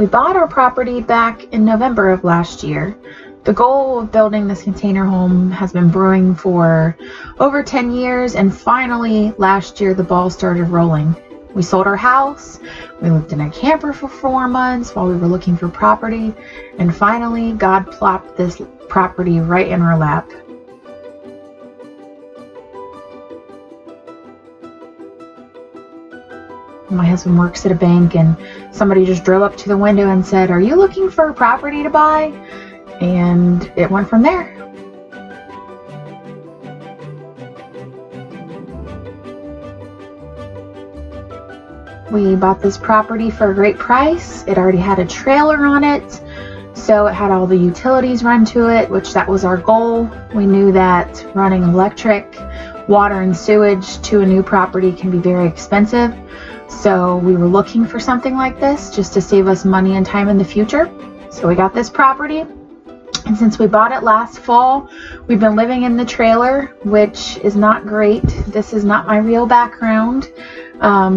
We bought our property back in November of last year. The goal of building this container home has been brewing for over 10 years, and finally last year the ball started rolling. We sold our house, we lived in a camper for 4 months while we were looking for property, and finally God plopped this property right in our lap. My husband works at a bank, and somebody just drove up to the window and said, "Are you looking for a property to buy?" And it went from there. We bought this property for a great price. It already had a trailer on it, so it had all the utilities run to it, which that was our goal. We knew that running electric, water, and sewage to a new property can be very expensive. So we were looking for something like this just to save us money and time in the future. So we got this property. And since we bought it last fall, we've been living in the trailer, which is not great. This is not my real background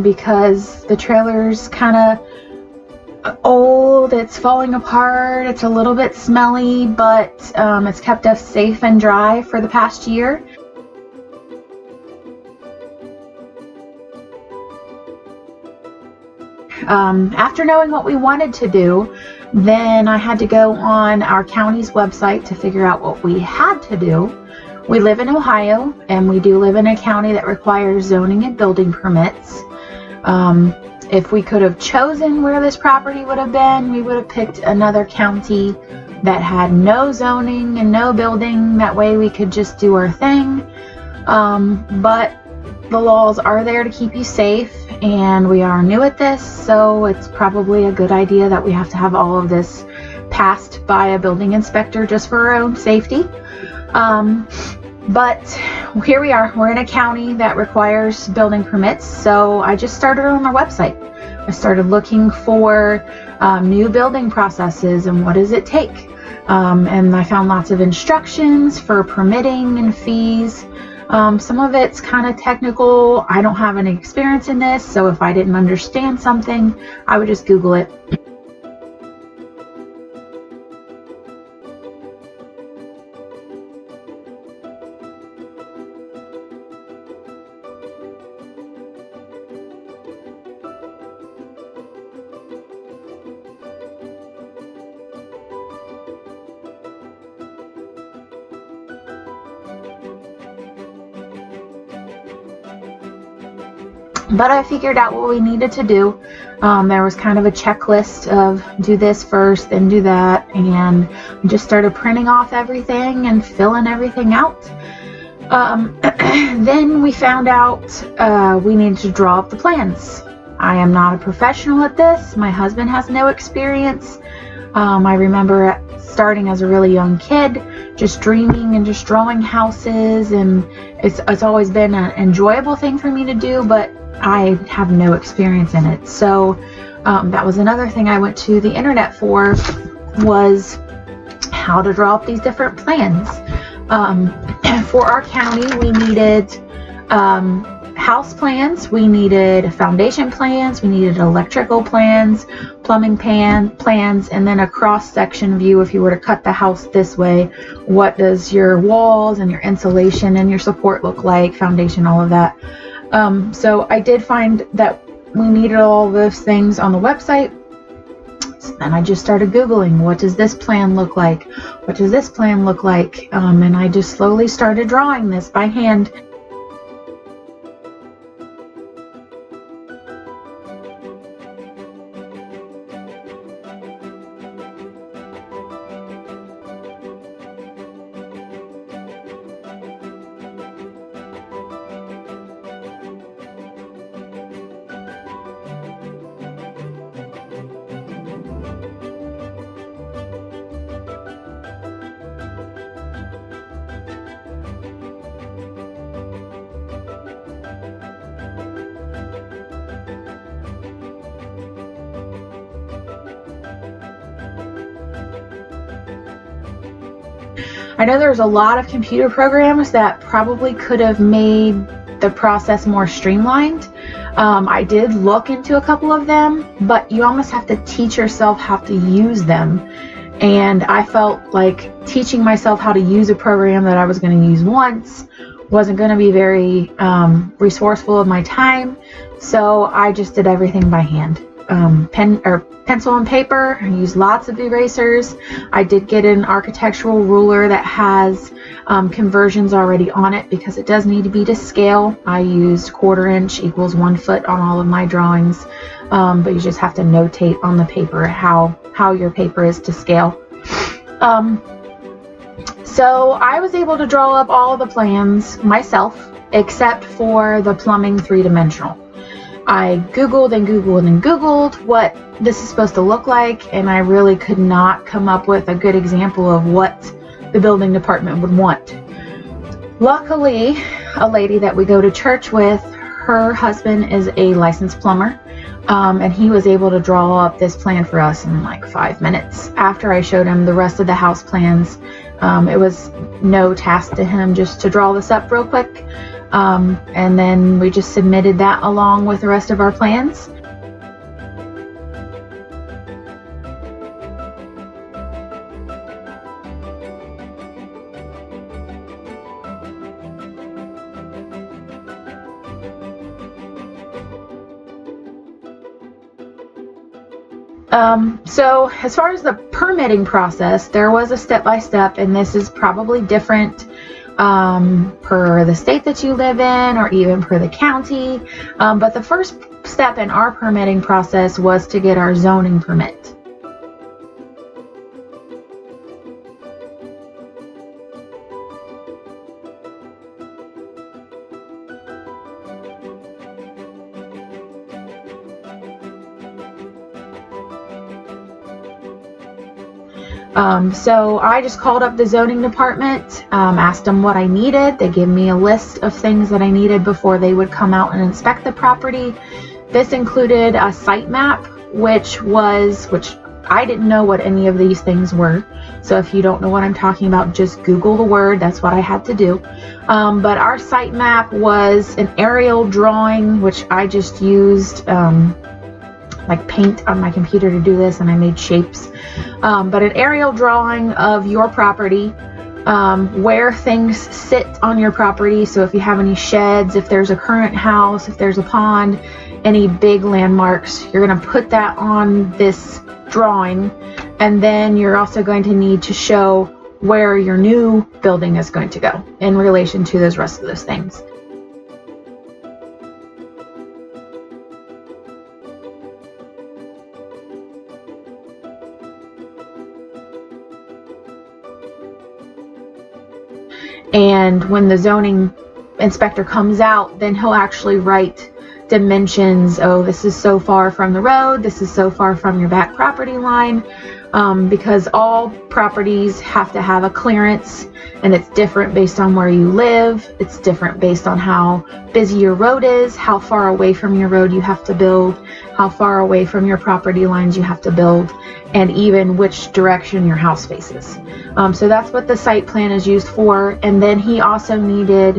because the trailer's kind of old, it's falling apart, it's a little bit smelly, but it's kept us safe and dry for the past year. After knowing what we wanted to do, then I had to go on our county's website to figure out what we had to do. We live in Ohio, and we do live in a county that requires zoning and building permits. If we could have chosen where this property would have been, we would have picked another county that had no zoning and no building. That way we could just do our thing. But the laws are there to keep you safe, and we are new at this, so it's probably a good idea that we have to have all of this passed by a building inspector just for our own safety. But here we are. We're in a county that requires building permits, so I just started on their website. I started looking for new building processes and what does it take. And I found lots of instructions for permitting and fees. Some of it's kind of technical. I don't have any experience in this, so if I didn't understand something, I would just Google it. But I figured out what we needed to do. There was kind of a checklist of do this first, then do that, and we just started printing off everything and filling everything out. Then we found out we needed to draw up the plans. I am not a professional at this. My husband has no experience. I remember starting as a really young kid, just dreaming and just drawing houses, and it's always been an enjoyable thing for me to do, but I have no experience in it. So that was another thing I went to the internet for, was how to draw up these different plans. For our county, we needed house plans, we needed foundation plans, we needed electrical plans, plumbing plans, and then a cross-section view. If you were to cut the house this way, what does your walls and your insulation and your support look like, foundation, all of that. So I did find that we needed all those things on the website. And I just started Googling, what does this plan look like? What does this plan look like? And I just slowly started drawing this by hand. I know there's a lot of computer programs that probably could have made the process more streamlined. I did look into a couple of them, but you almost have to teach yourself how to use them. And I felt like teaching myself how to use a program that I was going to use once wasn't going to be very resourceful of my time. So I just did everything by hand. Pencil and paper. I used lots of erasers. I did get an architectural ruler that has conversions already on it because it does need to be to scale. I used 1/4 inch equals 1 foot on all of my drawings, but you just have to notate on the paper how your paper is to scale. So I was able to draw up all of the plans myself, except for the plumbing 3-dimensional. I Googled and Googled and Googled what this is supposed to look like, and I really could not come up with a good example of what the building department would want. Luckily, a lady that we go to church with, her husband is a licensed plumber, and he was able to draw up this plan for us in like 5 minutes. After I showed him the rest of the house plans, it was no task to him just to draw this up real quick. And then we just submitted that along with the rest of our plans. So as far as the permitting process, there was a step-by-step, and this is probably different per the state that you live in or even per the county. But the first step in our permitting process was to get our zoning permit. So I just called up the zoning department, asked them what I needed. They gave me a list of things that I needed before they would come out and inspect the property. This included a site map, which I didn't know what any of these things were. So if you don't know what I'm talking about, just Google the word. That's what I had to do. But our site map was an aerial drawing, which I just used like paint on my computer to do this, and I made shapes. But an aerial drawing of your property, where things sit on your property. So if you have any sheds, if there's a current house, if there's a pond, any big landmarks, you're going to put that on this drawing. And then you're also going to need to show where your new building is going to go in relation to those rest of those things. And when the zoning inspector comes out, then he'll actually write dimensions. Oh, this is so far from the road. This is so far from your back property line. Because all properties have to have a clearance, and it's different based on where you live. It's different based on how busy your road is, how far away from your road you have to build, how far away from your property lines you have to build, and even which direction your house faces. So that's what the site plan is used for. And then he also needed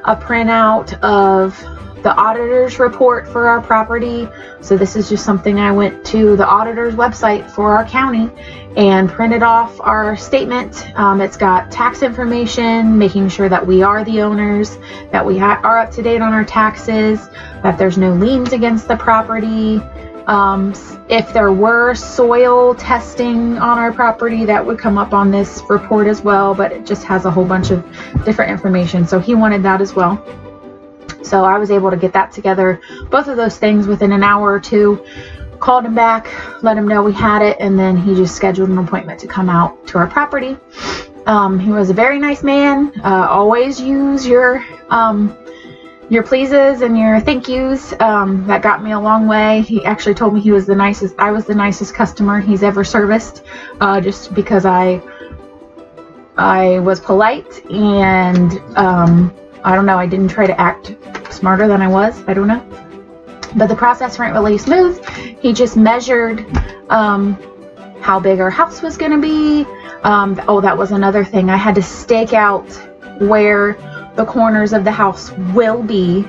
a printout of the auditor's report for our property. So this is just something I went to the auditor's website for our county and printed off our statement. It's got tax information, making sure that we are the owners, that we are up to date on our taxes, that there's no liens against the property. If there were soil testing on our property, that would come up on this report as well, but it just has a whole bunch of different information. So he wanted that as well. So I was able to get that together, both of those things within an hour or two. Called him back, let him know we had it, and then he just scheduled an appointment to come out to our property. He was a very nice man. Always use your pleases and your thank yous. That got me a long way. He actually told me I was the nicest customer he's ever serviced, just because I was polite and I don't know, I didn't try to act smarter than I was. I don't know. But the process went really smooth. He just measured how big our house was going to be. That was another thing. I had to stake out where the corners of the house will be.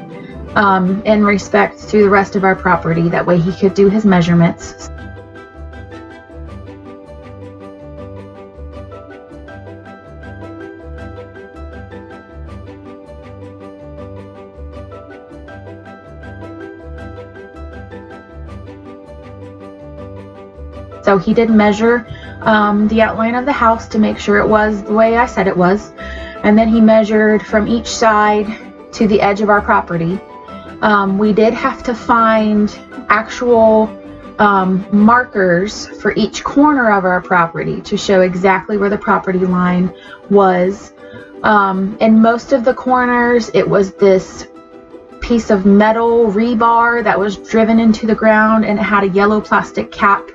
in respect to the rest of our property. That way he could do his measurements. So he did measure the outline of the house to make sure it was the way I said it was. And then he measured from each side to the edge of our property. We did have to find actual markers for each corner of our property to show exactly where the property line was. In most of the corners, it was this piece of metal rebar that was driven into the ground, and it had a yellow plastic cap.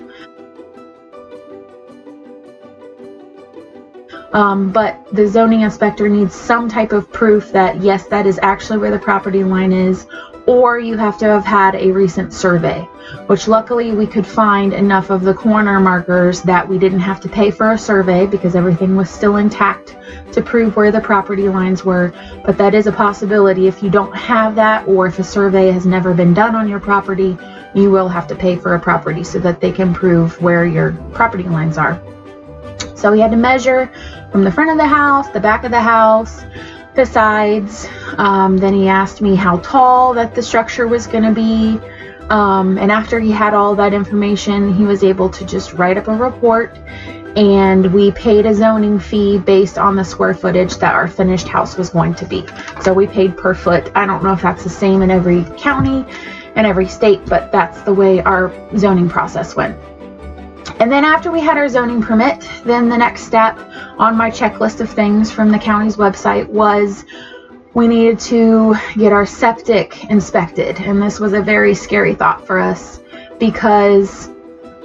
But the zoning inspector needs some type of proof that yes, that is actually where the property line is, or you have to have had a recent survey, which luckily we could find enough of the corner markers that we didn't have to pay for a survey because everything was still intact to prove where the property lines were. But that is a possibility. If you don't have that, or if a survey has never been done on your property, you will have to pay for a property so that they can prove where your property lines are. So we had to measure from the front of the house, the back of the house, the sides. Then he asked me how tall that the structure was going to be. And after he had all that information, he was able to just write up a report, and we paid a zoning fee based on the square footage that our finished house was going to be. So we paid per foot. I don't know if that's the same in every county and every state, but that's the way our zoning process went. And then after we had our zoning permit, then the next step on my checklist of things from the county's website was we needed to get our septic inspected. And this was a very scary thought for us because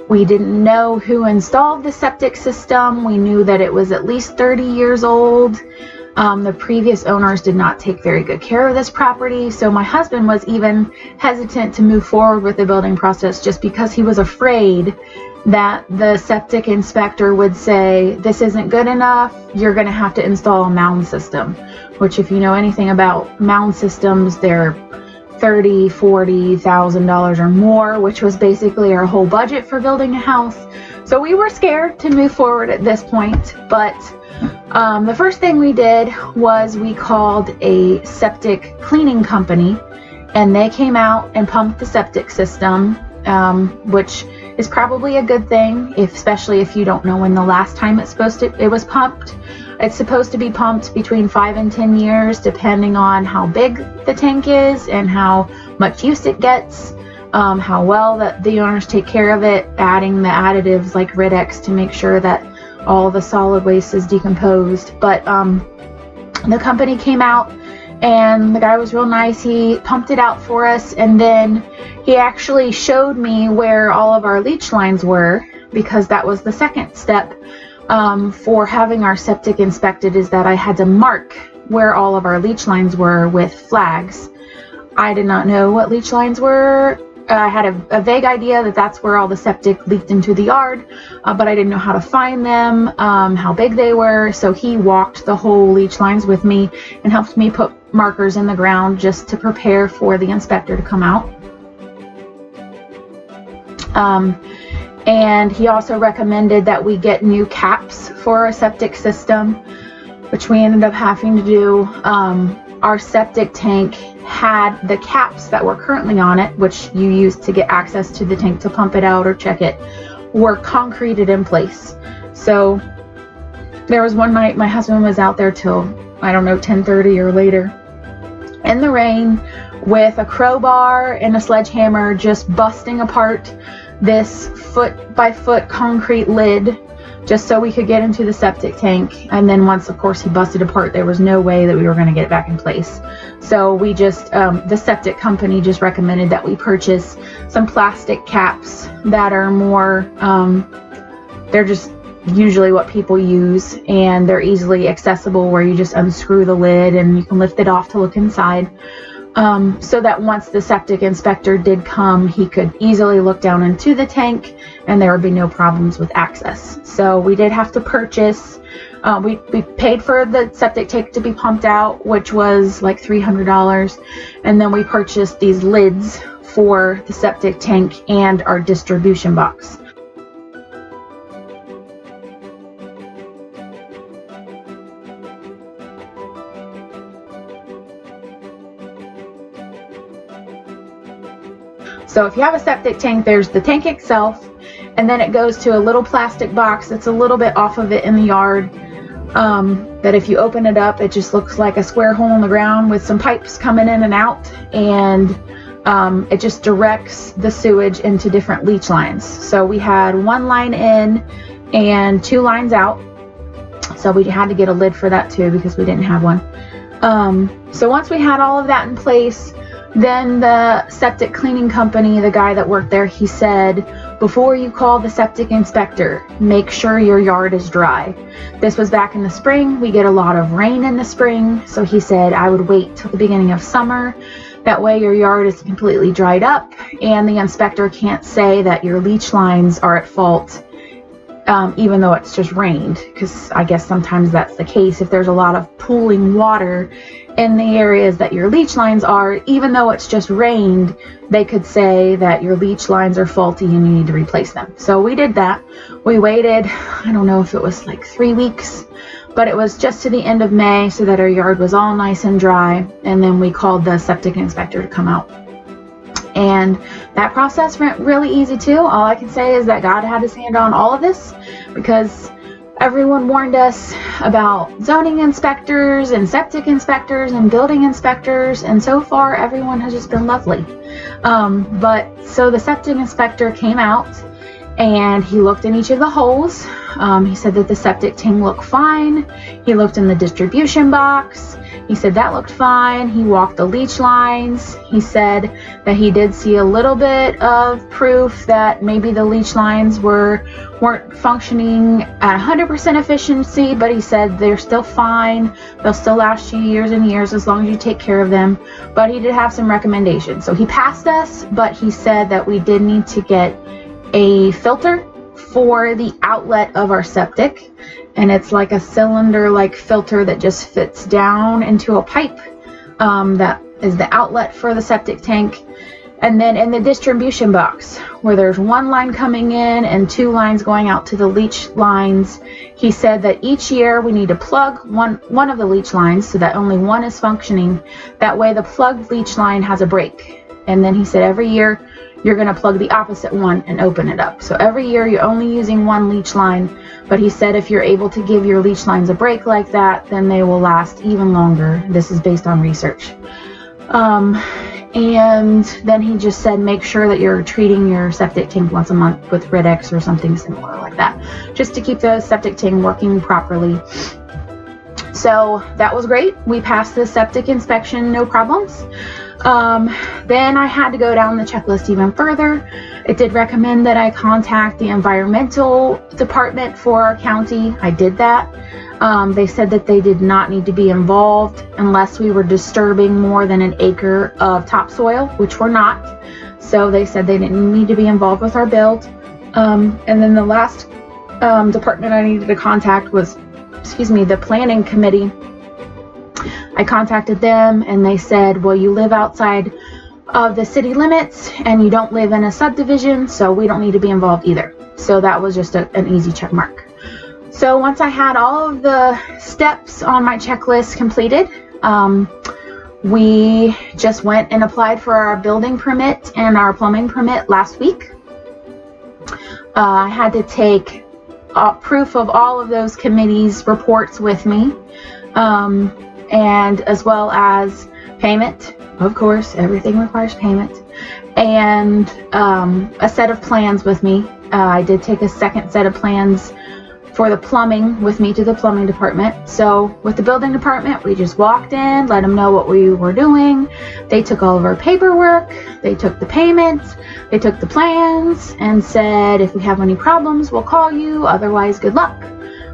we didn't know who installed the septic system. We knew that it was at least 30 years old. The previous owners did not take very good care of this property. So my husband was even hesitant to move forward with the building process just because he was afraid that the septic inspector would say, this isn't good enough, you're going to have to install a mound system, which if you know anything about mound systems, they're $30,000, $40,000 or more, which was basically our whole budget for building a house. So we were scared to move forward at this point, but the first thing we did was we called a septic cleaning company, and they came out and pumped the septic system, which is probably a good thing, especially if you don't know when the last time it was pumped. It's supposed to be pumped between 5 and 10 years, depending on how big the tank is and how much use it gets, how well that the owners take care of it, adding the additives like Rid-X to make sure that all the solid waste is decomposed. But the company came out, and the guy was real nice. He pumped it out for us, and then he actually showed me where all of our leach lines were, because that was the second step for having our septic inspected, is that I had to mark where all of our leach lines were with flags. I did not know what leach lines were. I had a vague idea that that's where all the septic leaked into the yard, but I didn't know how to find them, how big they were. So he walked the whole leach lines with me and helped me put markers in the ground just to prepare for the inspector to come out. And he also recommended that we get new caps for our septic system, which we ended up having to do. Our septic tank had the caps that were currently on it, which you use to get access to the tank to pump it out or check it, were concreted in place. So there was one night my husband was out there till, 10:30 or later in the rain with a crowbar and a sledgehammer, just busting apart this foot by foot concrete lid just so we could get into the septic tank. And then once, of course, he busted apart, there was no way that we were going to get it back in place. So we just, the septic company just recommended that we purchase some plastic caps that are more, they're just usually what people use, and they're easily accessible, where you just unscrew the lid and you can lift it off to look inside. so that once the septic inspector did come, he could easily look down into the tank and there would be no problems with access. So we did have to purchase, we paid for the septic tank to be pumped out, which was like $300. And then we purchased these lids for the septic tank and our distribution box. So if you have a septic tank, there's the tank itself, and then it goes to a little plastic box that's a little bit off of it in the yard, that if you open it up, it just looks like a square hole in the ground with some pipes coming in and out, and it just directs the sewage into different leach lines. So we had one line in and 2 lines out, so we had to get a lid for that too because we didn't have one. So once we had all of that in place, then the septic cleaning company, the guy that worked there, he said, before you call the septic inspector, make sure your yard is dry. This was back in the spring. We get a lot of rain in the spring. So he said I would wait till the beginning of summer. That way your yard is completely dried up and the inspector can't say that your leach lines are at fault, even though it's just rained, because I guess sometimes that's the case. If there's a lot of pooling water in the areas that your leach lines are, even though it's just rained, they could say that your leach lines are faulty and you need to replace them. So we did that. We waited, I don't know if it was like 3 weeks, but it was just to the end of May so that our yard was all nice and dry. And then we called the septic inspector to come out. And that process went really easy too. All I can say is that God had his hand on all of this, because everyone warned us about zoning inspectors and septic inspectors and building inspectors, and so far everyone has just been lovely. But so the septic inspector came out and he looked in each of the holes. He said that the septic tank looked fine. He looked in the distribution box. He said that looked fine. He walked the leach lines. He said that he did see a little bit of proof that maybe the leach lines weren't functioning at 100% efficiency, but he said they're still fine. They'll still last you years and years as long as you take care of them. But he did have some recommendations. So he passed us, but he said that we did need to get a filter for the outlet of our septic. And it's like a cylinder-like filter that just fits down into a pipe. That is the outlet for the septic tank. And then in the distribution box, where there's 1 line coming in and 2 lines going out to the leach lines, he said that each year we need to plug one of the leach lines so that only one is functioning. That way the plugged leach line has a break. And then he said every year you're going to plug the opposite one and open it up. So every year you're only using 1 leach line, but he said if you're able to give your leach lines a break like that, then they will last even longer. This is based on research. And then he just said make sure that you're treating your septic tank once a month with Rid-X or something similar like that, just to keep the septic tank working properly. So that was great. We passed the septic inspection, no problems. Then I had to go down the checklist even further. It did recommend that I contact the environmental department for our county. I did that. They said that they did not need to be involved unless we were disturbing more than 1 acre of topsoil, which we're not. So they said they didn't need to be involved with our build. And then the last department I needed to contact was, the planning committee. I contacted them and they said, well, you live outside of the city limits and you don't live in a subdivision, so we don't need to be involved either. So that was just an easy check mark. So once I had all of the steps on my checklist completed, we just went and applied for our building permit and our plumbing permit last week. I had to take proof of all of those committees' reports with me. And as well as payment, of course, everything requires payment, and a set of plans with me. I did take a second set of plans for the plumbing with me to the plumbing department. So with the building department, we just walked in, let them know what we were doing. They took all of our paperwork, they took the payments, they took the plans, and said if we have any problems, we'll call you, otherwise good luck,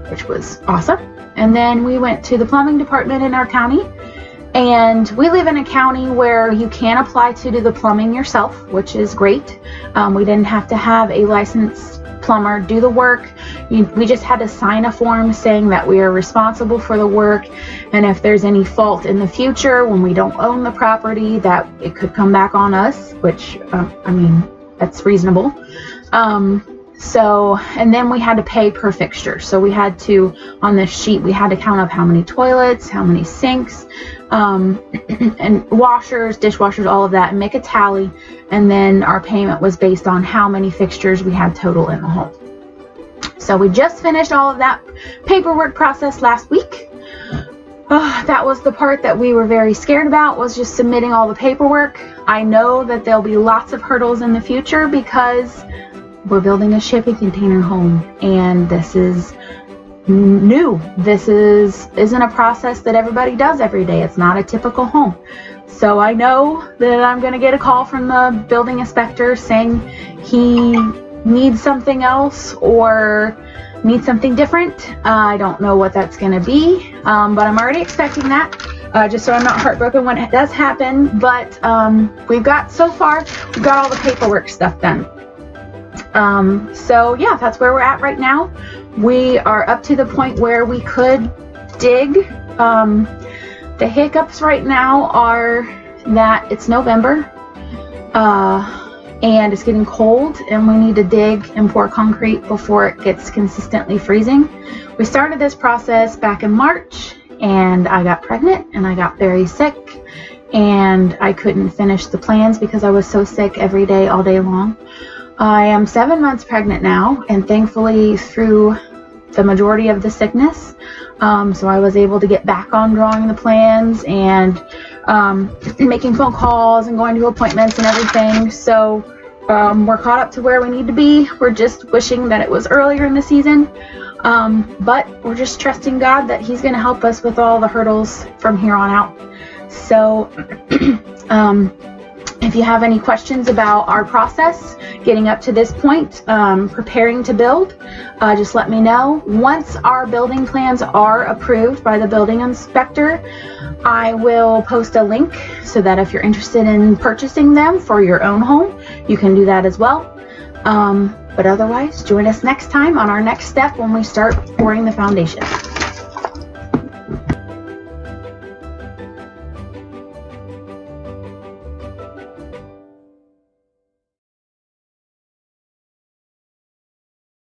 which was awesome. And then we went to the plumbing department in our county And we live in a county where you can apply to do the plumbing yourself, which is great. We didn't have to have a licensed plumber do the work. We just had to sign a form saying that we are responsible for the work, and if there's any fault in the future when we don't own the property, that it could come back on us, which I mean, that's reasonable. And then we had to pay per fixture. So we had to, on this sheet, we had to count up how many toilets, how many sinks, and washers, dishwashers, all of that, and make a tally. And then our payment was based on how many fixtures we had total in the home. So we just finished all of that paperwork process last week. That was the part that we were very scared about, was just submitting all the paperwork. I know that there'll be lots of hurdles in the future because we're building a shipping container home, and this is new. This isn't a process that everybody does every day. It's not a typical home. So I know that I'm going to get a call from the building inspector saying he needs something else or needs something different. I don't know what that's going to be, but I'm already expecting that, just so I'm not heartbroken when it does happen. But we've got all the paperwork stuff done. So yeah, that's where we're at right now. We are up to the point where we could dig. The hiccups right now are that it's November, and it's getting cold, and we need to dig and pour concrete before it gets consistently freezing. We started this process back in March, and I got pregnant, and I got very sick, and I couldn't finish the plans because I was so sick every day, all day long. I am 7 months pregnant now, and thankfully through the majority of the sickness, so I was able to get back on drawing the plans and making phone calls and going to appointments and everything. So we're caught up to where we need to be. We're just wishing that it was earlier in the season, but we're just trusting God that He's going to help us with all the hurdles from here on out. So if you have any questions about our process getting up to this point, preparing to build, just let me know. Once our building plans are approved by the building inspector, I will post a link so that if you're interested in purchasing them for your own home, you can do that as well. But otherwise, join us next time on our next step when we start pouring the foundation.